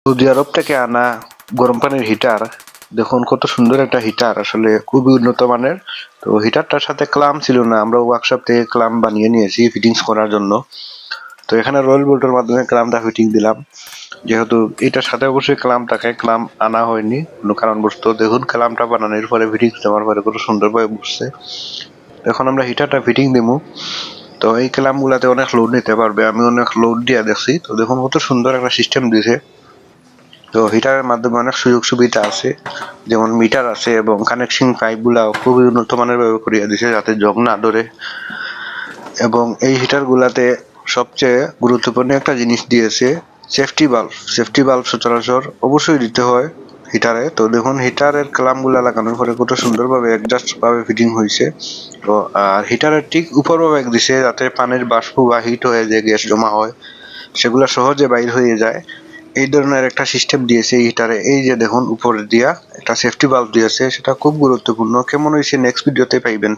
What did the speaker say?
Saudi আরব থেকে আনা গরম পানির হিটার। দেখুন কত সুন্দর একটা হিটার, আসলে খুবই উন্নত মানের। তো হিটারটার সাথে ক্লাম ছিল না, আমরা ওয়ার্কশপ থেকে ক্লাম বানিয়ে নিয়েছি ফিটিংস করার জন্য। তো এখানে রয়েল বোল্টের মাধ্যমে ক্লামটা ফিটিং দিলাম, যেহেতু এটার সাথে অবশ্যই ক্লাম থাকে, ক্লাম আনা হয়নি কোনো কারণবশত। দেখুন ক্লামটা বানানোর পরে ফিটিংস দেওয়ার পরে কত সুন্দরভাবে বসছে। এখন আমরা হিটারটা ফিটিং দিবো। তো এই ক্লাম গুলাতে অনেক লোড নিতে পারবে, আমি অনেক লোড দিয়ে দেখছি। তো দেখুন কত সুন্দর একটা সিস্টেম দিয়েছে। তো হিটারের মাধ্যমে অনেক সুযোগ সুবিধা আছে, যেমন মিটার আছে এবং কানেকশন পাইপ গুলাও খুবই উন্নত মানের ভাবে করিয়া দিছে যাতে জং না ধরে। এবং এই হিটার গুলাতে সবচেয়ে গুরুত্বপূর্ণ একটা জিনিস দিয়েছে, সেফটি বাল্ব। সেফটি বাল্ব সচরাচর অবশ্যই দিতে হয় হিটারে। তো দেখুন হিটারের ক্লাম গুলা লাগানোর পরে কত সুন্দরভাবে অ্যাডজাস্ট ভাবে ফিটিং হয়েছে। তো আর হিটারের ঠিক উপরও ব্যাগ দিছে যাতে পানির বাষ্প বা হিট হয়ে যে গ্যাস জমা হয় সেগুলা সহজে বাইর হয়ে যায়। এই ধরনের একটা সিস্টেম দিয়েছে এই হিটারে। এই যে দেখুন উপরে দিয়া একটা সেফটি বাল্ব দিয়েছে, সেটা খুব গুরুত্বপূর্ণ। কেমন হয়েছে নেক্সট ভিডিওতে পাইবেন।